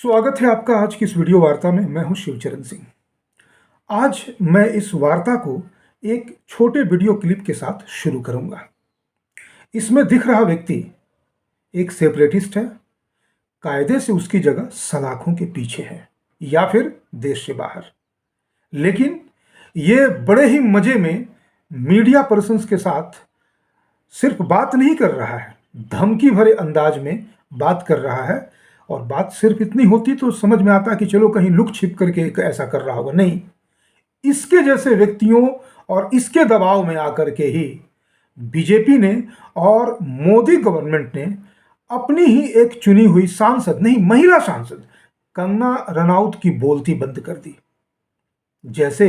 स्वागत है आपका आज की इस वीडियो वार्ता में। मैं हूं शिवचरण सिंह। आज मैं इस वार्ता को एक छोटे वीडियो क्लिप के साथ शुरू करूंगा। इसमें दिख रहा व्यक्ति एक सेपरेटिस्ट है, कायदे से उसकी जगह सलाखों के पीछे है या फिर देश से बाहर। लेकिन ये बड़े ही मजे में मीडिया पर्सन्स के साथ सिर्फ बात नहीं कर रहा है, धमकी भरे अंदाज में बात कर रहा है। और बात सिर्फ इतनी होती तो समझ में आता कि चलो कहीं लुक छिप करके ऐसा कर रहा होगा। नहीं, इसके जैसे व्यक्तियों और इसके दबाव में आकर के ही बीजेपी ने और मोदी गवर्नमेंट ने अपनी ही एक चुनी हुई सांसद, नहीं महिला सांसद कंगना रनौत की बोलती बंद कर दी। जैसे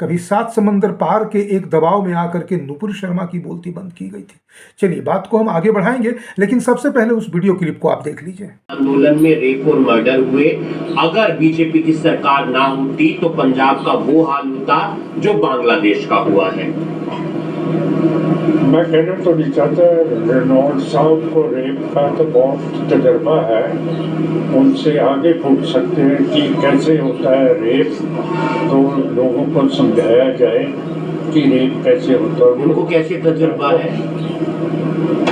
कभी सात समंदर पार के एक दबाव में आकर के नुपुर शर्मा की बोलती बंद की गई थी। चलिए बात को हम आगे बढ़ाएंगे, लेकिन सबसे पहले उस वीडियो क्लिप को आप देख लीजिए। आंदोलन में रेप और मर्डर हुए, अगर बीजेपी की सरकार ना होती तो पंजाब का वो हाल होता जो बांग्लादेश का हुआ है। मैं कहना तो नहीं चाहता, रेनॉल्ड साहब को रेप का तो बहुत तजर्बा है, उनसे आगे पूछ सकते हैं कि कैसे होता है रेप, तो लोगों को समझाया जाए कि रेप कैसे होता है। उनको कैसे तजर्बा है?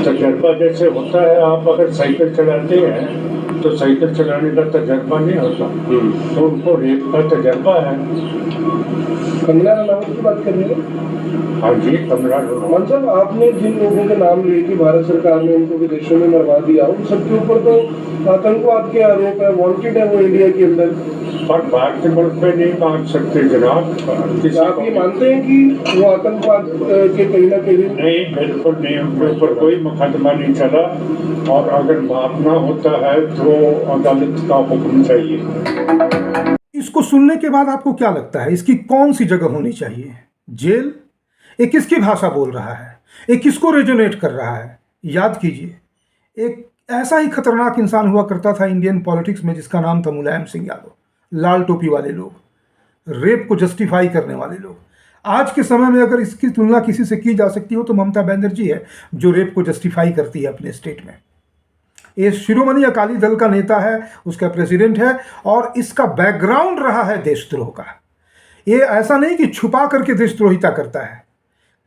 तजर्बा जैसे होता है, आप अगर साइकिल चलाते हैं तो साइकिल चलाने का तजर्बा नहीं होता, तो उनको रेप का तजर्बा है। कंगना रनौत की बात कर रहे हैं? हाँ जी, कंगना रनौत। मतलब आपने जिन लोगों के नाम लिए कि भारत सरकार ने उनको विदेशों में मरवा दिया, उन सबके ऊपर तो आतंकवाद के आरोप है, वांटेड है वो इंडिया के अंदर। पर बाहर के मुल्क में नहीं मान सकते जनाब। आप ये मानते हैं कि वो आतंकवाद के कहीं ना कहीं? नहीं, बिल्कुल नहीं, उनके ऊपर कोई मुकदमा नहीं चला, और अगर मापना होता है तो अदालत का हुक्म चाहिए। इसको सुनने के बाद आपको क्या लगता है, इसकी कौन सी जगह होनी चाहिए? जेल? ये किसकी भाषा बोल रहा है? ये किसको रेजोनेट कर रहा है? याद कीजिए, एक ऐसा ही खतरनाक इंसान हुआ करता था इंडियन पॉलिटिक्स में जिसका नाम था मुलायम सिंह यादव। लाल टोपी वाले लोग, रेप को जस्टिफाई करने वाले लोग। आज के समय में अगर इसकी तुलना किसी से की जा सकती हो तो ममता बनर्जी है, जो रेप को जस्टिफाई करती है अपने स्टेट में। ये शिरोमणि अकाली दल का नेता है, उसका प्रेसिडेंट है, और इसका बैकग्राउंड रहा है देशद्रोह का। ये ऐसा नहीं कि छुपा करके देशद्रोहिता करता है,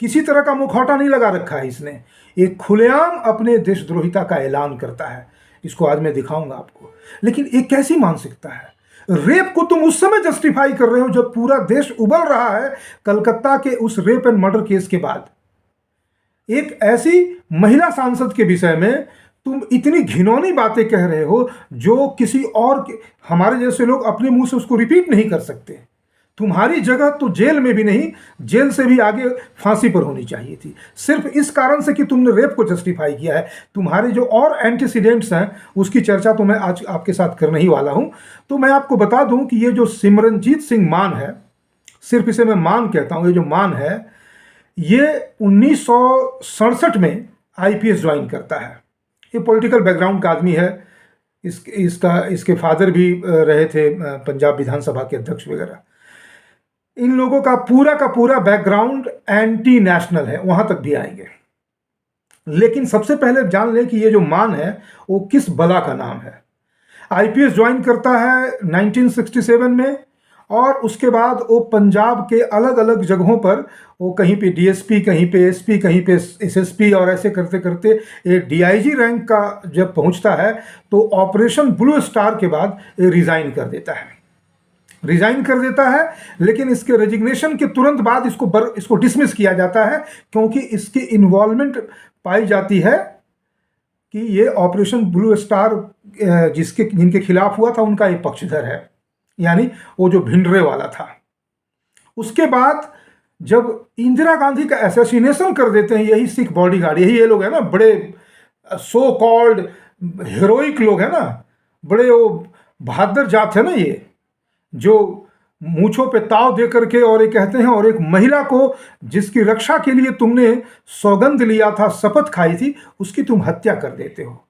किसी तरह का मुखौटा नहीं लगा रखा है इसने। एक खुलेआम अपने देशद्रोहिता का ऐलान करता है। इसको आज मैं दिखाऊंगा आपको। लेकिन ये कैसी मानसिकता है? रेप को तुम उस समय जस्टिफाई कर रहे हो जब पूरा देश उबल रहा है कलकत्ता के उस रेप एंड मर्डर केस के बाद। एक ऐसी महिला सांसद के विषय में तुम इतनी घिनौनी बातें कह रहे हो जो किसी और हमारे जैसे लोग अपने मुंह से उसको रिपीट नहीं कर सकते। तुम्हारी जगह तो जेल में भी नहीं, जेल से भी आगे फांसी पर होनी चाहिए थी, सिर्फ इस कारण से कि तुमने रेप को जस्टिफाई किया है। तुम्हारे जो और एंटीसीडेंट्स हैं उसकी चर्चा तो मैं आज आपके साथ करने ही वाला हूं। तो मैं आपको बता दूं कि ये जो सिमरनजीत सिंह मान है, सिर्फ इसे मैं मान कहता हूं, ये जो मान है ये 1967 में IPS ज्वाइन करता है। ये पॉलिटिकल बैकग्राउंड का आदमी है। इसके फादर भी रहे थे पंजाब विधानसभा के अध्यक्ष वगैरह। इन लोगों का पूरा बैकग्राउंड एंटी नेशनल है, वहां तक भी आएंगे। लेकिन सबसे पहले जान लें कि ये जो मान है वो किस बला का नाम है। IPS ज्वाइन करता है 1967 में, और उसके बाद वो पंजाब के अलग अलग जगहों पर वो कहीं पे DSP, कहीं पे SP, कहीं पे SSP, और ऐसे करते करते एक DIG रैंक का जब पहुंचता है तो ऑपरेशन ब्लू स्टार के बाद रिजाइन कर देता है। लेकिन इसके रेजिग्नेशन के तुरंत बाद इसको डिसमिस किया जाता है, क्योंकि इसकी इन्वॉल्वमेंट पाई जाती है कि ये ऑपरेशन ब्लू स्टार जिनके खिलाफ हुआ था उनका ये पक्षधर है, यानी वो जो भिंडरे वाला था। उसके बाद जब इंदिरा गांधी का असैसिनेशन कर देते हैं यही सिख बॉडीगार्ड, यही ये लोग है ना, बड़े सो कॉल्ड हीरोइक लोग है ना, बड़े वो बहादुर जात है ना, ये जो मूंछों पे ताव दे करके और ये कहते हैं, और एक महिला को जिसकी रक्षा के लिए तुमने सौगंध लिया था, शपथ खाई थी, उसकी तुम हत्या कर देते हो।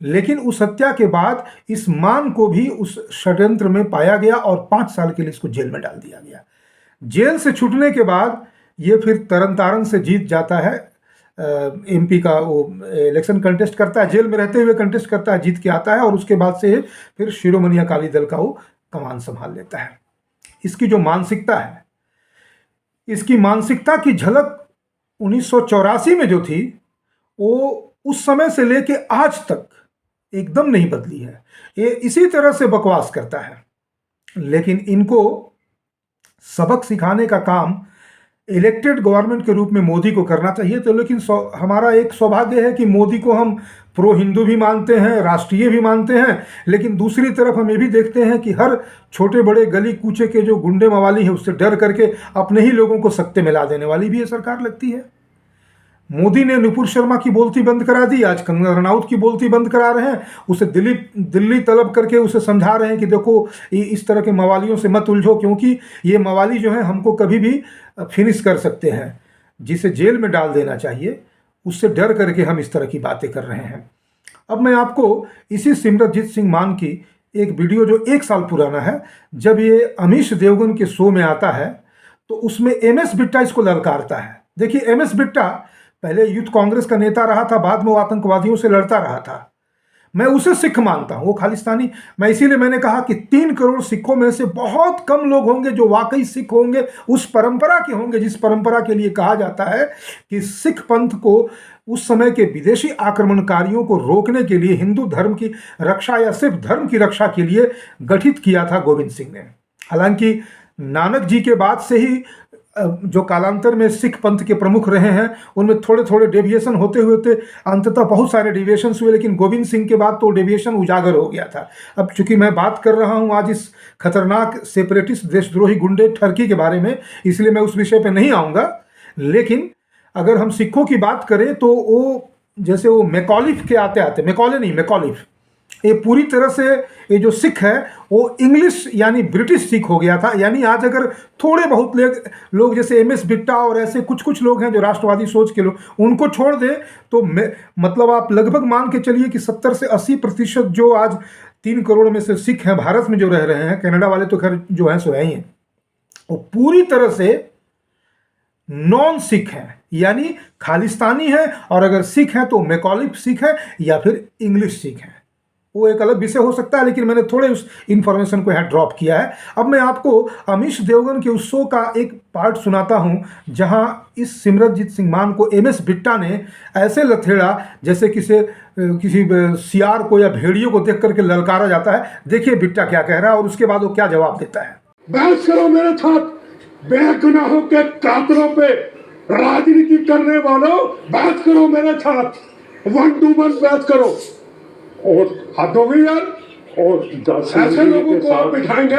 लेकिन उस हत्या के बाद इस मान को भी उस षड्यंत्र में पाया गया और 5 साल के लिए इसको जेल में डाल दिया गया। जेल से छूटने के बाद ये फिर तरन तारन से जीत जाता है एमपी का वो इलेक्शन कंटेस्ट करता है, जेल में रहते हुए कंटेस्ट करता है, जीत के आता है और उसके बाद से फिर शिरोमणि अकाली दल का वो कमान संभाल लेता है। इसकी जो मानसिकता है, इसकी मानसिकता की झलक 1984 में जो थी वो उस समय से लेके आज तक एकदम नहीं बदली है। ये इसी तरह से बकवास करता है, लेकिन इनको सबक सिखाने का काम इलेक्टेड गवर्नमेंट के रूप में मोदी को करना चाहिए। तो लेकिन हमारा एक सौभाग्य है कि मोदी को हम प्रो हिंदू भी मानते हैं, राष्ट्रीय भी मानते हैं, लेकिन दूसरी तरफ हम ये भी देखते हैं कि हर छोटे बड़े गली कूचे के जो गुंडे मवाली हैं उससे डर करके अपने ही लोगों को सत्ते में ला देने वाली भी ये सरकार लगती है। मोदी ने नुपुर शर्मा की बोलती बंद करा दी, आज कंगना रनौत की बोलती बंद करा रहे हैं, उसे दिल्ली तलब करके उसे समझा रहे हैं कि देखो इस तरह के मवालियों से मत उलझो, क्योंकि ये मवाली जो है हमको कभी भी फिनिश कर सकते हैं, जिसे जेल में डाल देना चाहिए, उससे डर करके हम इस तरह की बातें कर रहे हैं। अब मैं आपको इसी सिमरनजीत सिंह मान की एक वीडियो जो 1 साल पुराना है, जब ये अमीश देवगन के शो में आता है तो उसमें MS बिट्टा इसको ललकारता है। देखिए, MS बिट्टा पहले यूथ कांग्रेस का नेता रहा था, बाद में वो आतंकवादियों से लड़ता रहा था। मैं उसे सिख मानता हूँ, वो खालिस्तानी। मैं इसीलिए मैंने कहा कि 3 करोड़ सिखों में से बहुत कम लोग होंगे जो वाकई सिख होंगे, उस परंपरा के होंगे जिस परंपरा के लिए कहा जाता है कि सिख पंथ को उस समय के विदेशी आक्रमणकारियों को रोकने के लिए, हिंदू धर्म की रक्षा या सिर्फ धर्म की रक्षा के लिए गठित किया था गोविंद सिंह ने। हालांकि नानक जी के बाद से ही जो कालांतर में सिख पंथ के प्रमुख रहे हैं उनमें थोड़े थोड़े डेविएशन होते हुए अंततः बहुत सारे डेविएशन हुए, लेकिन गोविंद सिंह के बाद तो डेविएशन उजागर हो गया था। अब चूंकि मैं बात कर रहा हूं आज इस खतरनाक सेपरेटिस्ट देशद्रोही गुंडे ठरकी के बारे में, इसलिए मैं उस विषय पर नहीं आऊँगा। लेकिन अगर हम सिखों की बात करें तो वो जैसे वो मैकॉलिफ के आते मैकॉले नहीं, मैकॉलिफ, ये पूरी तरह से ये जो सिख है वो इंग्लिश यानी ब्रिटिश सिख हो गया था। यानी आज अगर थोड़े बहुत लोग जैसे MS बिट्टा और ऐसे कुछ लोग हैं जो राष्ट्रवादी सोच के लोग, उनको छोड़ दे तो मतलब आप लगभग मान के चलिए कि 70 से 80% जो आज 3 करोड़ में से सिख हैं भारत में जो रह रहे हैं, कनाडा वाले तो खैर जो हैं सो है ही हैं, वो पूरी तरह से नॉन सिख हैं, यानी खालिस्तानी है। और अगर सिख हैं तो मैकॉलिफ सिख है या फिर इंग्लिश सिख है, वो एक अलग विषय हो सकता है, लेकिन मैंने थोड़े उस इन्फॉर्मेशन को यहाँ ड्रॉप किया है। अब मैं आपको अमीश देवगन के उस शो का एक पार्ट सुनाता हूँ जहाँ इस सिमरनजीत सिंह मान को MS बिट्टा ने ऐसे लथेड़ा जैसे किसी सियार को या भेड़ियों को देख करके ललकारा जाता है। देखिए बिट्टा क्या कह रहा है और उसके बाद वो क्या जवाब देता है। बहस करो मेरे साथ, बेगुनाहों के कातलों पे राजनीति करने वालों, बहस करो मेरे साथ, 1 to 1 बहस करो। और हद हो गई यार, और ऐसे लोगों को आप बिठाएंगे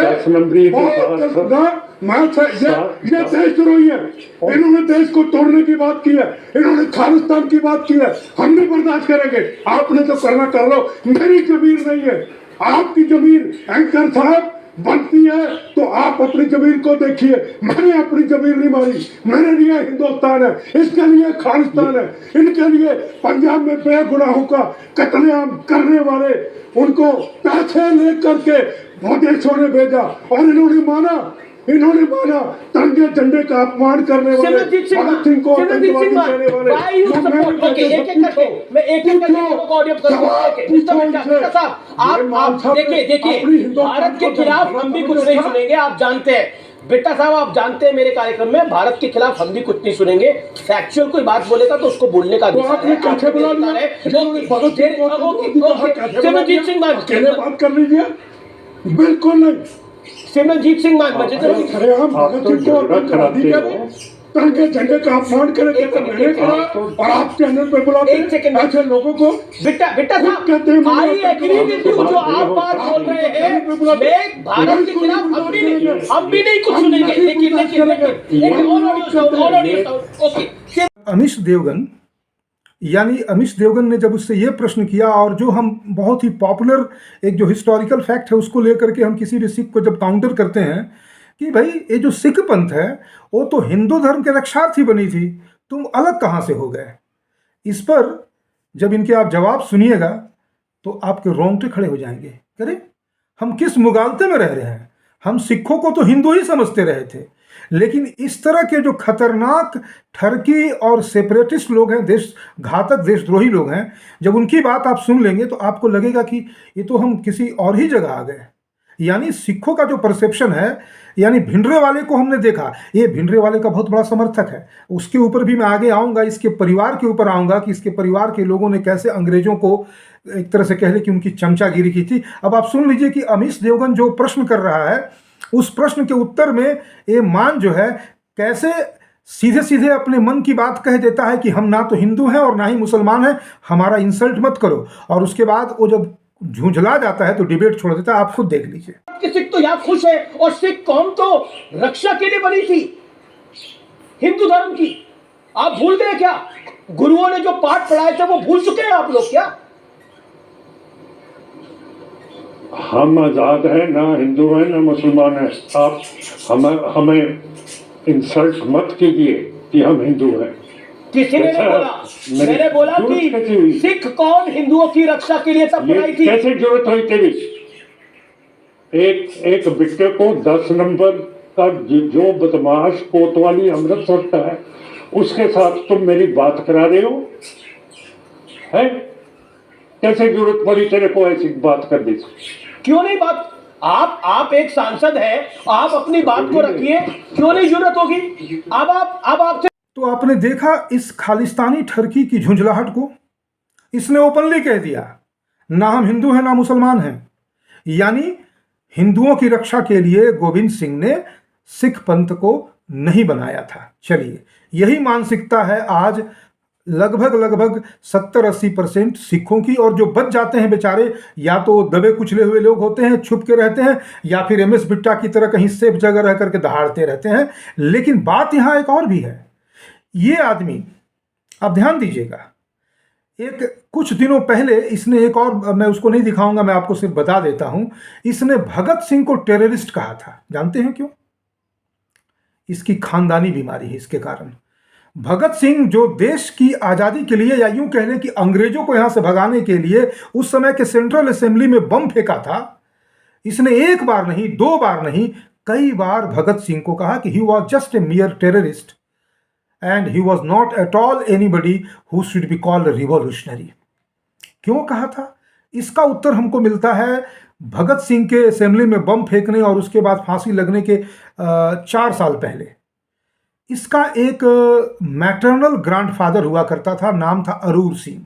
ये देशद्रोही है, इन्होंने देश को तोड़ने की बात की है, इन्होंने खालिस्तान की बात की है, हम नहीं बर्दाश्त करेंगे। आपने तो करना कर लो, मेरी जमीन नहीं है, आपकी जमीन एंकर साहब बनती है तो आप अपनी जमीन को देखिए। मैंने अपनी जमीन नहीं मारी, मेरे लिए हिंदुस्तान है, इसके लिए खालिस्तान है, इनके लिए पंजाब में बेगुनाहों का कत्लेआम करने वाले उनको पैसे लेकर के विदेशों ने भेजा और इन्होंने माना तिरंगे झंडे का अपमान करने वाले भगत सिंह को आतंकवादी कहने वाले। आप देखिए भारत के खिलाफ हम भी कुछ नहीं सुनेंगे। आप जानते हैं बिट्टा साहब, आप जानते हैं मेरे कार्यक्रम में भारत के खिलाफ हम भी कुछ नहीं सुनेंगे। फैक्चुअल कोई बात बोलेगा तो उसको बोलने का अधिकार है। सिमरनजीत सिंह मान बात कर लीजिए, बिल्कुल नहीं। सिमरनजीत सिंह मान तिरंगे झंडे का अपमान करेंगे तो मैंने करा और आप चैनल पे बुलाते एक सेकंड ऐसे लोगों को। बिट्टा साहब, आई एग्री विद यू, जो आप बात बोल रहे हैं मैं भारत के खिलाफ हम भी नहीं कुछ सुनेंगे। लेकिन ओके, अमीश देवगन यानी अमीश देवगन ने जब उससे ये प्रश्न किया, और जो हम बहुत ही पॉपुलर एक जो हिस्टोरिकल फैक्ट है उसको लेकर के हम किसी भी सिख को जब काउंटर करते हैं कि भाई ये जो सिख पंथ है वो तो हिंदू धर्म के रक्षार्थी बनी थी, तुम अलग कहाँ से हो गए। इस पर जब इनके आप जवाब सुनिएगा तो आपके रोंगटे खड़े हो जाएंगे। करे हम किस मुगालते में रह रहे हैं, हम सिखों को तो हिंदू ही समझते रहे थे, लेकिन इस तरह के जो खतरनाक ठरकी और सेपरेटिस्ट लोग हैं, देश घातक देशद्रोही लोग हैं, जब उनकी बात आप सुन लेंगे तो आपको लगेगा कि ये तो हम किसी और ही जगह आ गए। यानी सिखों का जो परसेप्शन है, यानी भिंडरे वाले को हमने देखा, ये भिंडरे वाले का बहुत बड़ा समर्थक है, उसके ऊपर भी मैं आगे आऊँगा, इसके परिवार के ऊपर आऊँगा कि इसके परिवार के लोगों ने कैसे अंग्रेजों को एक तरह से कह लें कि उनकी चमचागिरी की थी। अब आप सुन लीजिए कि अमीश देवगन जो प्रश्न कर रहा है, उस प्रश्न के उत्तर में ये मान जो है कैसे सीधे सीधे अपने मन की बात कह देता है कि हम ना तो हिंदू हैं और ना ही मुसलमान हैं, हमारा इंसल्ट मत करो। और उसके बाद वो जब झुंझला जाता है तो डिबेट छोड़ देता है। आप खुद देख लीजिए। कि सिख तो यहाँ खुश है, और सिख कौम तो रक्षा के लिए बनी थी हिंदू धर्म की। आप भूल गए क्या? गुरुओं ने जो पाठ पढ़ाए थे वो भूल चुके हैं आप लोग क्या? हम आज़ाद हैं, ना हिंदू हैं ना मुसलमान हैं। आप हमें इंसल्ट मत कीजिए कि हम हिंदू हैं। किसी ने नहीं बोला। मैंने बोला कि सिख कौन हिंदुओं की रक्षा के लिए तब बनाई थी। कैसे जरूरत हुई तेरी? एक बिट्टे को 10 नंबर का जो बदमाश कोतवाली अमृत होता है, उसके साथ तुम मेरी बात करा रहे हो? है कैसे जरूरत पड़ी तेरे को ऐसी बात करने की? क्यों नहीं बात? आप एक सांसद हैं, आप अपनी बात को रखिए, क्यों नहीं जरूरत होगी? अब आप तो आपने देखा इस खालिस्तानी ठरकी की झुंझलाहट को। इसने ओपनली कह दिया ना हम हिंदू हैं ना मुसलमान हैं। यानी हिंदुओं की रक्षा के लिए गोविंद सिंह ने सिख पंथ को नहीं बनाया था। चलिए, यही मानसिकता है आज लगभग 70-80% सिखों की। और जो बच जाते हैं बेचारे, या तो दबे कुचले हुए लोग होते हैं, छुप के रहते हैं, या फिर MS बिट्टा की तरह कहीं सेफ जगह रह करके दहाड़ते रहते हैं। लेकिन बात यहां एक और भी है। ये आदमी, आप ध्यान दीजिएगा, एक कुछ दिनों पहले इसने एक और, मैं उसको नहीं दिखाऊंगा, मैं आपको सिर्फ बता देता हूं, इसने भगत सिंह को टेररिस्ट कहा था। जानते हैं क्यों? इसकी खानदानी बीमारी है। इसके कारण भगत सिंह जो देश की आज़ादी के लिए, या यूं कह लें कि अंग्रेजों को यहां से भगाने के लिए उस समय के सेंट्रल असेंबली में बम फेंका था, इसने एक बार नहीं, 2 बार नहीं, कई बार भगत सिंह को कहा कि he was just a मियर terrorist and he was not at all anybody who should be called revolutionary. क्यों कहा था? इसका उत्तर हमको मिलता है भगत सिंह के असेंबली में बम फेंकने और उसके बाद फांसी लगने के 4 साल पहले। इसका एक मैटरनल ग्रैंडफादर हुआ करता था, नाम था अरूर सिंह,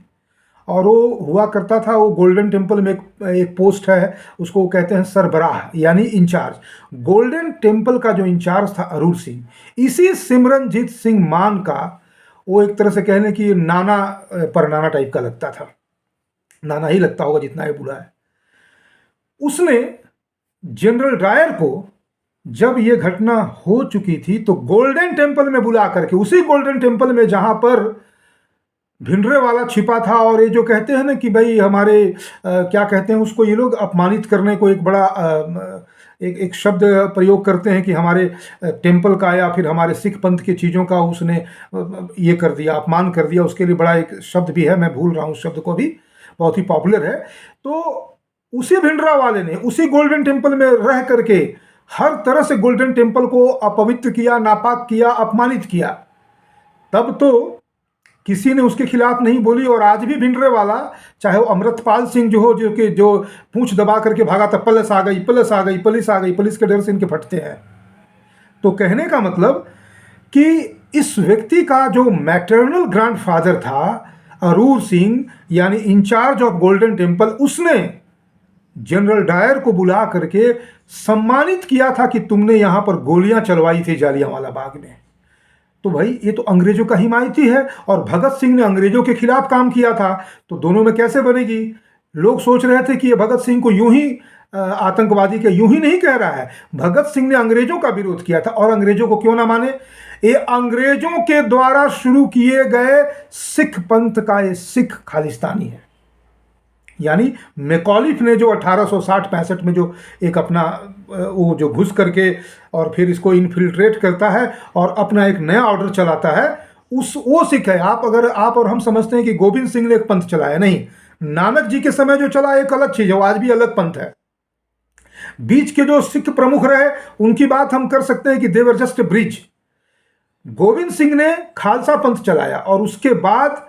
और वो हुआ करता था, वो गोल्डन टेम्पल में एक पोस्ट है, उसको कहते हैं सरबराह, यानी इंचार्ज। गोल्डन टेम्पल का जो इंचार्ज था अरूर सिंह, इसी सिमरनजीत सिंह मान का वो एक तरह से कहने की नाना परनाना टाइप का लगता था। नाना ही लगता होगा जितना ये बुरा है। उसने जनरल डायर को जब ये घटना हो चुकी थी तो गोल्डन टेम्पल में बुला करके, उसी गोल्डन टेम्पल में जहां पर भिंडरे वाला छिपा था, और ये जो कहते हैं ना कि भाई हमारे क्या कहते हैं उसको ये लोग, अपमानित करने को एक बड़ा एक शब्द प्रयोग करते हैं कि हमारे टेम्पल का या फिर हमारे सिख पंथ की चीज़ों का उसने ये कर दिया, अपमान कर दिया। उसके लिए बड़ा एक शब्द भी है, मैं भूल रहा हूँ उस शब्द को भी, बहुत ही पॉपुलर है। तो उसी भिंडरा वाले ने उसी गोल्डन टेम्पल में रह करके हर तरह से गोल्डन टेम्पल को अपवित्र किया, नापाक किया, अपमानित किया। तब तो किसी ने उसके खिलाफ नहीं बोली। और आज भी भिंडरे वाला, चाहे वो अमृतपाल सिंह जो हो, जो पूंछ दबा करके भागा था, पुलिस आ गई, पुलिस आ गई, पुलिस आ गई, पुलिस के डर से इनके फटते हैं। तो कहने का मतलब कि इस व्यक्ति का जो मैटरनल ग्रैंडफादर था अरूर सिंह, यानी इंचार्ज ऑफ गोल्डन टेम्पल, उसने जनरल डायर को बुला करके सम्मानित किया था कि तुमने यहां पर गोलियां चलवाई थी जालियांवाला बाग में। तो भाई ये तो अंग्रेजों का हिमायती है, और भगत सिंह ने अंग्रेजों के खिलाफ काम किया था, तो दोनों में कैसे बनेगी? लोग सोच रहे थे कि ये भगत सिंह को यूं ही आतंकवादी के यूं ही नहीं कह रहा है। भगत सिंह ने अंग्रेजों का विरोध किया था, और अंग्रेजों को क्यों ना माने, ये अंग्रेजों के द्वारा शुरू किए गए सिख पंथ का ये सिख खालिस्तानी है। यानी मैकॉलिफ ने जो 1860-65 में जो एक अपना वो जो घुस करके और फिर इसको इन्फिल्ट्रेट करता है और अपना एक नया ऑर्डर चलाता है, वो सिख है। आप और हम समझते हैं कि गोविंद सिंह ने एक पंथ चलाया, नहीं, नानक जी के समय जो चला एक अलग चीज है, वो आज भी अलग पंथ है। बीच के जो सिख प्रमुख रहे उनकी बात हम कर सकते हैं कि देवर जस्ट ब्रिज। गोविंद सिंह ने खालसा पंथ चलाया और उसके बाद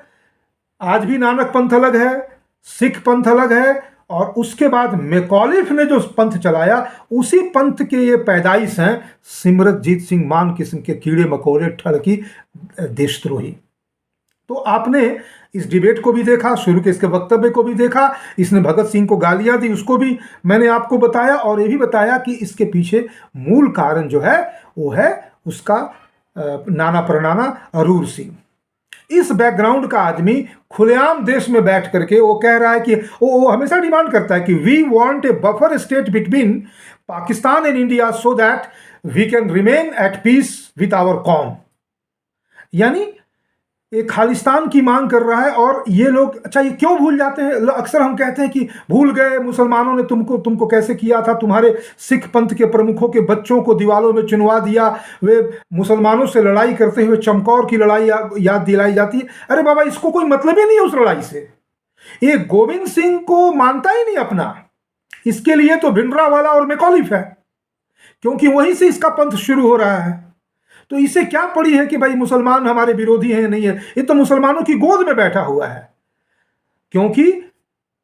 आज भी नानक पंथ अलग है, सिख पंथ अलग है, और उसके बाद मैकॉलिफ ने जो पंथ चलाया उसी पंथ के ये पैदाइश हैं सिमरनजीत सिंह मान किस्म के कीड़े मकोड़े ठड़की देशद्रोही। तो आपने इस डिबेट को भी देखा, शुरू के इसके वक्तव्य को भी देखा, इसने भगत सिंह को गालियां दी उसको भी मैंने आपको बताया, और ये भी बताया कि इसके पीछे मूल कारण जो है वो है उसका नाना प्रनाना अरूर सिंह। इस बैकग्राउंड का आदमी खुलेआम देश में बैठ करके वो कह रहा है कि वो हमेशा डिमांड करता है कि we want a buffer state between Pakistan and India so that we can remain at peace with our कॉम। यानी एक खालिस्तान की मांग कर रहा है। और ये लोग, अच्छा ये क्यों भूल जाते हैं? अक्सर हम कहते हैं कि भूल गए मुसलमानों ने तुमको कैसे किया था, तुम्हारे सिख पंथ के प्रमुखों के बच्चों को दीवारों में चुनवा दिया, वे मुसलमानों से लड़ाई करते हुए चमकौर की लड़ाई याद दिलाई जाती है। अरे बाबा, इसको कोई मतलब ही नहीं है उस लड़ाई से। ये गोविंद सिंह को मानता ही नहीं अपना, इसके लिए तो भिंडरावाला और मैकॉलिफ है, क्योंकि वहीं से इसका पंथ शुरू हो रहा है। तो इसे क्या पड़ी है कि भाई मुसलमान हमारे विरोधी हैं? नहीं है, ये तो मुसलमानों की गोद में बैठा हुआ है। क्योंकि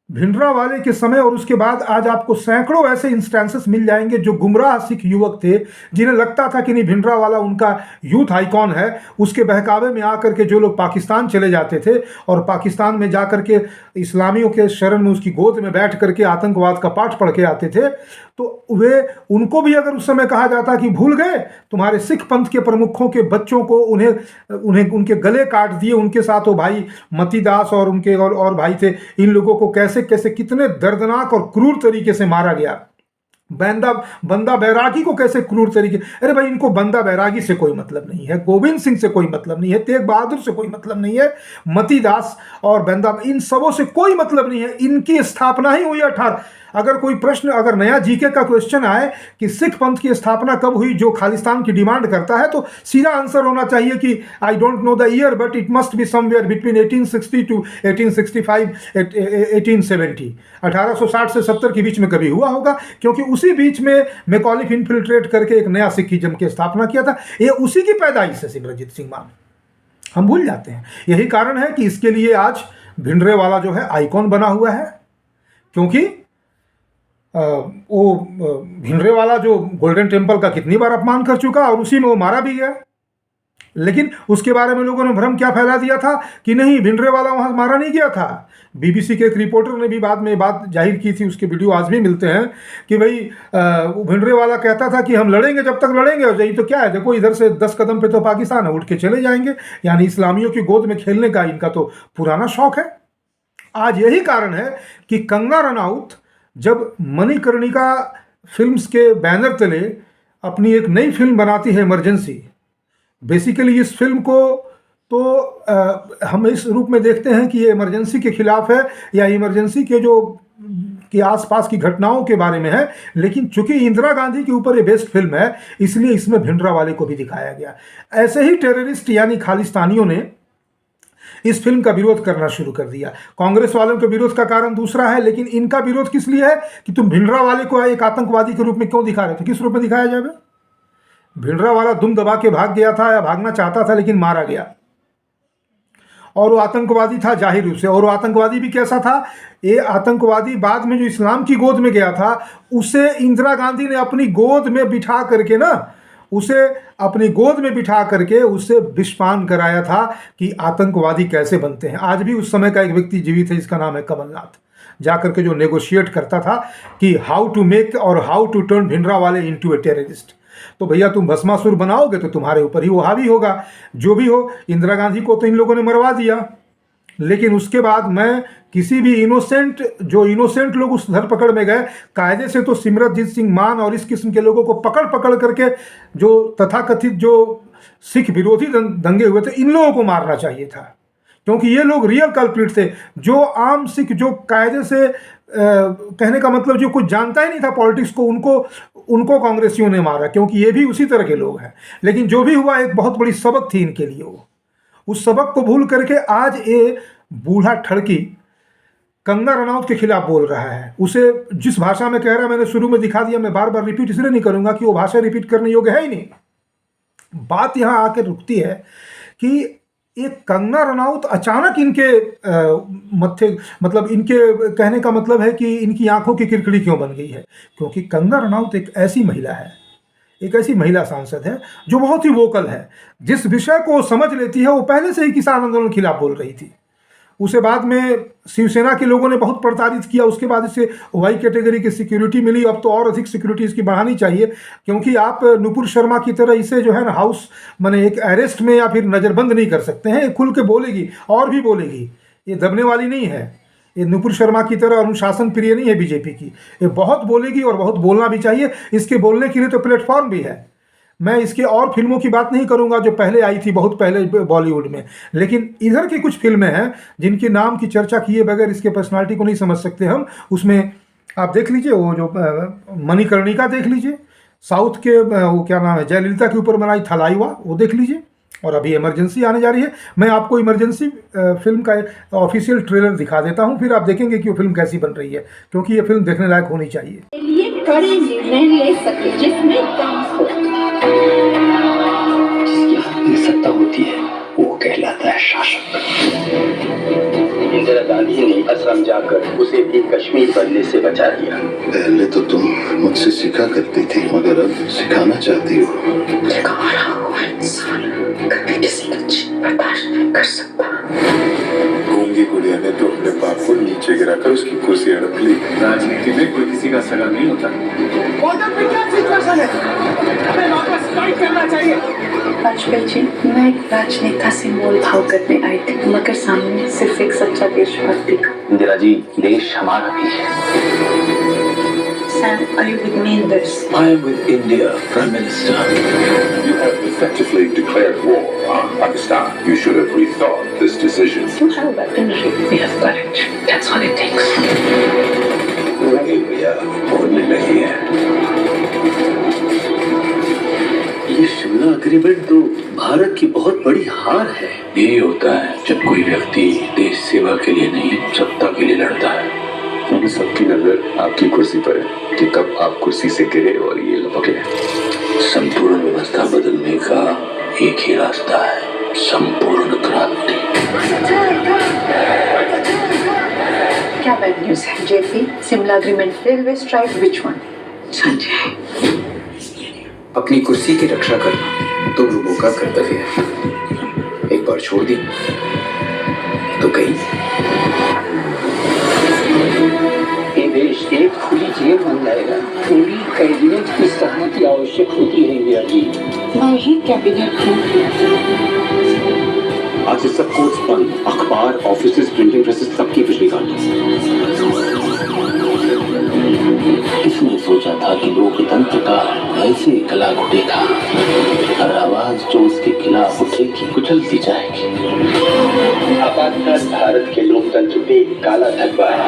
भिंडरावाले के समय और उसके बाद आज आपको सैकड़ों ऐसे इंस्टेंसेस मिल जाएंगे जो गुमराह सिख युवक थे, जिन्हें लगता था कि नहीं भिंडरावाला उनका यूथ आइकॉन है। उसके बहकावे में आकर के जो लोग पाकिस्तान चले जाते थे और पाकिस्तान में जाकर के इस्लामियों के शरण में उसकी गोद में बैठ करके आतंकवाद का पाठ पढ़ के आते थे, तो वे उनको भी अगर उस समय कहा जाता कि भूल गए तुम्हारे सिख पंथ के प्रमुखों के बच्चों को, उन्हें उनके गले काट दिए, उनके साथ वो भाई मतीदास और उनके और भाई थे, इन लोगों को कैसे कैसे कितने दर्दनाक और क्रूर तरीके से मारा गया। बंदा बैरागी को कैसे क्रूर तरीके। अरे भाई, इनको बंदा बैरागी से कोई मतलब नहीं है, गोविंद सिंह से कोई मतलब नहीं है, तेग बहादुर से कोई मतलब नहीं है, मतीदास और बंदा, इन सबों से कोई मतलब नहीं है। इनकी स्थापना ही हुई 18। अगर कोई प्रश्न, अगर नया जीके का क्वेश्चन आए कि सिख पंथ की स्थापना कब हुई जो खालिस्तान की डिमांड करता है, तो सीधा आंसर होना चाहिए कि I don't know the year but it must be somewhere between 1860 to 1865 1870। 1860 से 70 के बीच में कभी हुआ होगा, क्योंकि उसी बीच में मैकॉलिफ इन्फिल्ट्रेट करके एक नया सिखिज्म की स्थापना किया था। ये उसी की पैदाइश है सिमरनजीत सिंह मान। हम भूल जाते हैं। यही कारण है कि इसके लिए आज भिंडरेवाला जो है आइकॉन बना हुआ है, क्योंकि वो भिंडरेवाला जो गोल्डन टेम्पल का कितनी बार अपमान कर चुका और उसी में वो मारा भी गया। लेकिन उसके बारे में लोगों ने भ्रम क्या फैला दिया था कि नहीं, भिंडरेवाला वहाँ मारा नहीं गया था। बीबीसी के एक रिपोर्टर ने भी बाद में बात जाहिर की थी, उसके वीडियो आज भी मिलते हैं कि भाई भिंडरेवाला कहता था कि हम लड़ेंगे जब तक लड़ेंगे, और यही तो क्या है, देखो इधर से 10 कदम पे तो पाकिस्तान है, उठ के चले जाएंगे। यानी इस्लामियों की गोद में खेलने का इनका तो पुराना शौक है। आज यही कारण है कि कंगना रनौत जब मणिकर्णिका फिल्म्स के बैनर तले अपनी एक नई फिल्म बनाती है इमरजेंसी, बेसिकली इस फिल्म को तो हम इस रूप में देखते हैं कि ये इमरजेंसी के खिलाफ है या इमरजेंसी के आसपास की घटनाओं के बारे में है, लेकिन चूंकि इंदिरा गांधी के ऊपर ये बेस्ट फिल्म है इसलिए इसमें भिंडरावाले को भी दिखाया गया। ऐसे ही टेररिस्ट यानी खालिस्तानियों ने इस फिल्म का विरोध करना शुरू कर दिया। कांग्रेस वालों के विरोध का कारण दूसरा है, लेकिन इनका विरोध किस लिए है कि तुम भिंडरावाले को एक आतंकवादी के रूप में क्यों दिखा रहे थे? किस रूप में दिखाया जाए? भिंडरावाला दुम दबा के भाग गया था या भागना चाहता था लेकिन मारा गया, और वो आतंकवादी था जाहिर रूप से। और वो आतंकवादी भी कैसा था? ये आतंकवादी बाद में जो इस्लाम की गोद में गया था उसे इंदिरा गांधी ने अपनी गोद में बिठा करके उसे विषपान कराया था कि आतंकवादी कैसे बनते हैं। आज भी उस समय का एक व्यक्ति जीवित है, इसका नाम है कमलनाथ, जाकर के जो नेगोशिएट करता था कि हाउ टू मेक और how to turn Bhindranwale into a terrorist. तो भैया तुम भस्मासुर बनाओगे तो तुम्हारे ऊपर ही वो हावी होगा। जो भी हो, इंदिरा गांधी को तो इन लोगों ने मरवा दिया, लेकिन उसके बाद मैं किसी भी इनोसेंट लोग उस धरपकड़ में गए, कायदे से तो सिमरनजीत सिंह मान और इस किस्म के लोगों को पकड़ करके जो तथाकथित जो सिख विरोधी दंगे हुए थे, इन लोगों को मारना चाहिए था, क्योंकि ये लोग रियल कल्प्रिट थे। जो आम सिख जो कायदे से कहने का मतलब जो कुछ जानता ही नहीं था पॉलिटिक्स को, उनको कांग्रेसियों ने मारा, क्योंकि ये भी उसी तरह के लोग हैं। लेकिन जो भी हुआ, एक बहुत बड़ी सबक थी इनके लिए। वो उस सबक को भूल करके आज ये बूढ़ा ठड़की कंगना रनौत के खिलाफ बोल रहा है, उसे जिस भाषा में कह रहा है मैंने शुरू में दिखा दिया, मैं बार बार रिपीट इसलिए नहीं करूँगा कि वो भाषा रिपीट करने योग्य है ही नहीं। बात यहाँ आके रुकती है कि एक कंगना रनौत अचानक इनके मत्थे, मतलब इनके कहने का मतलब है कि इनकी आंखों की किरकिरी क्यों बन गई है, क्योंकि कंगना रनौत एक ऐसी महिला है, एक ऐसी महिला सांसद है जो बहुत ही वोकल है। जिस विषय को समझ लेती है, वो पहले से ही किसान आंदोलन के खिलाफ बोल रही थी। उसे बाद में शिवसेना के लोगों ने बहुत प्रताड़ित किया, उसके बाद इसे वाई कैटेगरी की सिक्योरिटी मिली। अब तो और अधिक सिक्योरिटी इसकी बढ़ानी चाहिए, क्योंकि आप नुपुर शर्मा की तरह इसे जो है ना हाउस माने एक अरेस्ट में या फिर नज़रबंद नहीं कर सकते हैं। ये खुल के बोलेगी और भी बोलेगी, ये दबने वाली नहीं है। ये नुपुर शर्मा की तरह अनुशासन प्रिय नहीं है बीजेपी की, ये बहुत बोलेगी और बहुत बोलना भी चाहिए। इसके बोलने के लिए तो प्लेटफॉर्म भी है। मैं इसके और फिल्मों की बात नहीं करूंगा जो पहले आई थी, बहुत पहले बॉलीवुड में, लेकिन इधर की कुछ फिल्में हैं जिनके नाम की चर्चा किए बगैर इसके पर्सनालिटी को नहीं समझ सकते हम। उसमें आप देख लीजिए, वो जो मणिकर्णिका देख लीजिए, साउथ के वो क्या नाम है, जयललिता के ऊपर बनाई थलाइवा, वो देख लीजिए। और अभी इमरजेंसी आने जा रही है। मैं आपको इमरजेंसी फिल्म का ऑफिशियल ट्रेलर दिखा देता हूँ, फिर आप देखेंगे कि वो फिल्म कैसी बन रही है, क्योंकि ये फिल्म देखने लायक होनी चाहिए। लिए कड़े निर्णय ले सके जिसमें दम हो। जिसके हाथ में सत्ता होती है वो कहलाता है शासक। इंदिरा गांधी ने असम जाकर उसे भी कश्मीर बनने से बचा लिया। पहले तो तुम मुझसे सीखा करती थी, मगर अब सिखाना चाहती हो। हमारा इंसान कभी किसी का जीत बर्दाश्त नहीं कर सकता। गूंगी गुड़िया ने तो अपने बाप को नीचे गिराकर उसकी कुर्सी हड़प ली। राजनीति में कोई किसी का सगा नहीं होता। बॉर्डर पे क्या सिचुएशन है? हमें वापस फाइट करना चाहिए। वाजपेयी जी, मैं एक राजनेता से मोल भाव करने आई थी, मगर सामने सिर्फ एक सच्चा देशभक्त दिखा। इंदिरा जी, देश हमारा भी है। Sam, are you with me in this? I am with India, Prime Minister. You have effectively declared war on Pakistan. You should have rethought this decision. You have weaponry. We have courage. That's all it takes. नहीं भैया, होने लगी है। ये Shimla agreement तो भारत की बहुत बड़ी हार है। यही होता है जब कोई व्यक्ति देश सेवा के लिए नहीं, सत्ता के लिए लड़ता है। क्योंकि सबकी नजर आपकी कुर्सी पर है कि कब आप कुर्सी से गिरे और ये लपके। संपूर्ण व्यवस्था बदलने का एक ही रास्ता है, संपूर्ण क्रांति। क्या बैड न्यूज़ है? JP, Shimla agreement, railway strike, which one? Sanjay, अपनी कुर्सी की रक्षा करना तुम लोगों का कर्तव्य है। एक बार छोड़ दी तो गई। ये देश एक खुली जेल बन जाएगा। पूरी कैबिनेट की सहमति आवश्यक होती है इंदिरा जी। मैं ही कैबिनेट हूँ। आज से सब कोर्ट्स बंद, अखबार, ऑफिसेज, प्रिंटिंग प्रेसेस, सबकी बिजली काट। किसने सोचा था कि लोकतंत्र का ऐसे गला घुटेगा? हर आवाज जो उसके खिलाफ उठेगी कुचल दी जाएगी। आपातकाल भारत के लोकतंत्र पे काला धब्बा है।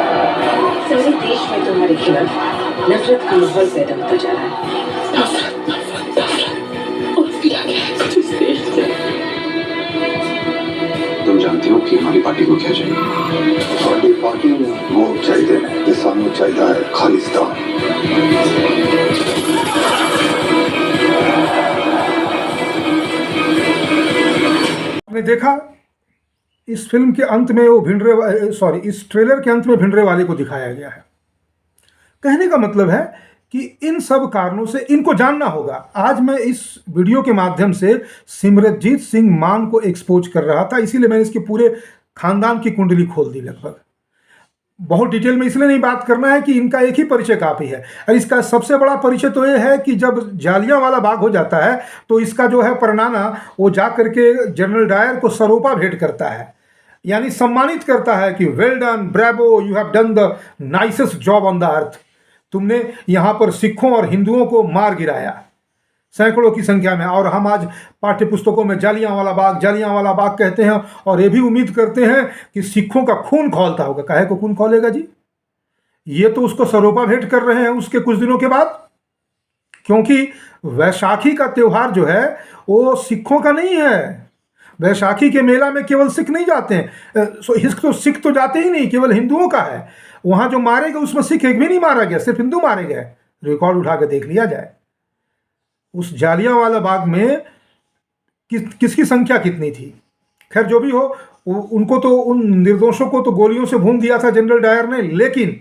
सारे देश में तुम्हारे खिलाफ नफरत का माहौल पैदा होता जा रहा है। नफरत, नफरत, नफरत और पिला गया कुछ इस देश से। तुम जानते हो कि हमारी पार्टी को क्या चाहिए? हमारी पार्टी वो चाहिए जो सामने चाहिए है, खालिस्तान। आपने देखा इस फिल्म के अंत में वो इस ट्रेलर के अंत में भिंडरे वाले को दिखाया गया है। कहने का मतलब है कि इन सब कारणों से इनको जानना होगा। आज मैं इस वीडियो के माध्यम से सिमरनजीत सिंह मान को एक्सपोज कर रहा था, इसीलिए मैंने इसके पूरे खानदान की कुंडली खोल दी। लगभग बहुत डिटेल में इसलिए नहीं बात करना है कि इनका एक ही परिचय काफ़ी है। और इसका सबसे बड़ा परिचय तो ये है कि जब जालियांवाला बाग हो जाता है तो इसका जो है परनाना वो जा करके जनरल डायर को सरोपा भेंट करता है, यानी सम्मानित करता है कि well done, bravo, you have done the nicest job on the earth. तुमने यहाँ पर सिखों और हिंदुओं को मार गिराया सैकड़ों की संख्या में। और हम आज पाठ्य पुस्तकों में जालियांवाला बाग कहते हैं और ये भी उम्मीद करते हैं कि सिखों का खून खौलता होगा। काहे को खून खौलेगा जी? ये तो उसको सरोपा भेंट कर रहे हैं उसके कुछ दिनों के बाद, क्योंकि वैशाखी का त्यौहार जो है वो सिखों का नहीं है, बैसाखी के मेला में केवल सिख नहीं जाते हैं, सिख तो जाते ही नहीं, केवल हिंदुओं का है। वहाँ जो मारे गए उसमें सिख एक भी नहीं मारा गया, सिर्फ हिंदू मारे गए। रिकॉर्ड उठा के देख लिया जाए। उस जालियांवाला बाग में किसकी संख्या कितनी थी। खैर जो भी हो, उनको तो, उन निर्दोषों को तो गोलियों से भून दिया था जनरल डायर ने, लेकिन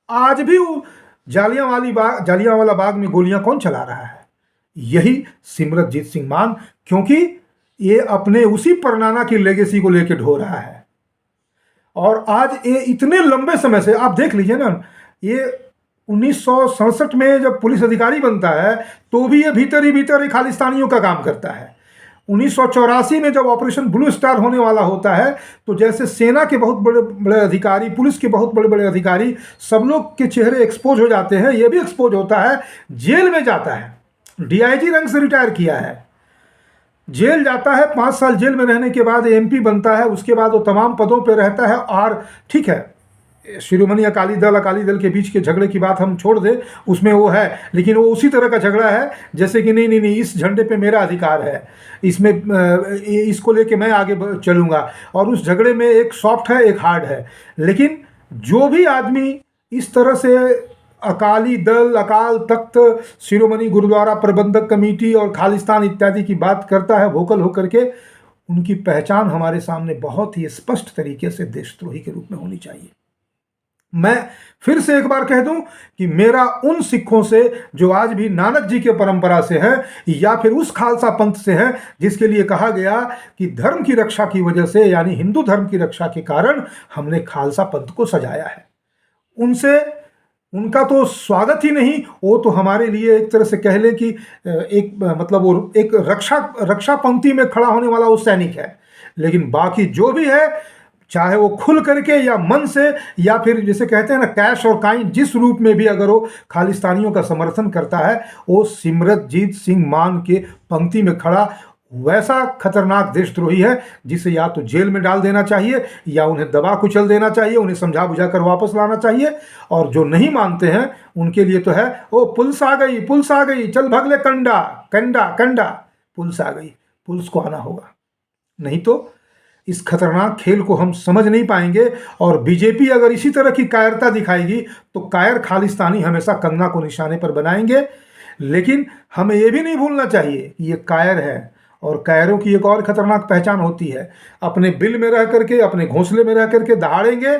आज भी वो जालियांवाला बाग में गोलियां कौन चला रहा है? यही सिमरनजीत सिंह मान, क्योंकि ये अपने उसी परनाना की लेगेसी को लेकर ढो रहा है। और आज ये इतने लंबे समय से आप देख लीजिए ना, ये 1967 में जब पुलिस अधिकारी बनता है तो भी ये भीतर ही भीतर खालिस्तानियों का काम करता है। 1984 में जब ऑपरेशन ब्लू स्टार होने वाला होता है तो जैसे सेना के बहुत बड़े बड़े अधिकारी, पुलिस के बहुत बड़े बड़े अधिकारी, सब लोग के चेहरे एक्सपोज हो जाते हैं। ये भी एक्सपोज होता है, जेल में जाता है। डीआईजी रैंक से रिटायर किया है, जेल जाता है, 5 साल जेल में रहने के बाद एमपी बनता है। उसके बाद वो तमाम पदों पर रहता है। और ठीक है, शिरोमणि अकाली दल के बीच के झगड़े की बात हम छोड़ दें, उसमें वो है, लेकिन वो उसी तरह का झगड़ा है जैसे कि नहीं, इस झंडे पे मेरा अधिकार है, इसमें इसको लेके मैं आगे चलूँगा। और उस झगड़े में एक सॉफ्ट है, एक हार्ड है। लेकिन जो भी आदमी इस तरह से अकाली दल, अकाल तख्त, शिरोमणि गुरुद्वारा प्रबंधक कमेटी और खालिस्तान इत्यादि की बात करता है वोकल होकर के, उनकी पहचान हमारे सामने बहुत ही स्पष्ट तरीके से देशद्रोही के रूप में होनी चाहिए। मैं फिर से एक बार कह दूं कि मेरा उन सिखों से जो आज भी नानक जी के परंपरा से है या फिर उस खालसा पंथ से है जिसके लिए कहा गया कि धर्म की रक्षा की वजह से, यानी हिंदू धर्म की रक्षा के कारण हमने खालसा पंथ को सजाया है, उनसे उनका तो स्वागत ही नहीं, वो तो हमारे लिए एक तरह से कह लें कि एक मतलब वो एक रक्षा पंक्ति में खड़ा होने वाला वो सैनिक है। लेकिन बाकी जो भी है, चाहे वो खुल करके या मन से या फिर जैसे कहते हैं ना कैश और काइन, जिस रूप में भी अगर वो खालिस्तानियों का समर्थन करता है, वो सिमरनजीत सिंह मान के पंक्ति में खड़ा वैसा खतरनाक देशद्रोही है जिसे या तो जेल में डाल देना चाहिए या उन्हें दबा कुचल देना चाहिए, उन्हें समझा बुझा कर वापस लाना चाहिए। और जो नहीं मानते हैं उनके लिए तो है, ओ पुलिस आ गई, चल भाग ले कंडा, पुलिस आ गई, पुलिस को आना होगा, नहीं तो इस खतरनाक खेल को हम समझ नहीं पाएंगे। और बीजेपी अगर इसी तरह की कायरता दिखाएगी तो कायर खालिस्तानी हमेशा कंगना को निशाने पर बनाएंगे। लेकिन हमें ये भी नहीं भूलना चाहिए कि ये कायर है, और कायरों की एक और खतरनाक पहचान होती है, अपने बिल में रह करके, अपने घोंसले में रह करके दहाड़ेंगे,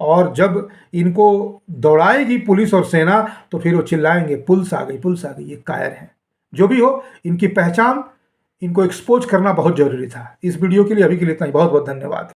और जब इनको दौड़ाएगी पुलिस और सेना तो फिर वो चिल्लाएंगे पुलिस आ गई। ये कायर हैं। जो भी हो, इनकी पहचान, इनको एक्सपोज करना बहुत ज़रूरी था। इस वीडियो के लिए अभी के लिए इतना ही। बहुत बहुत धन्यवाद।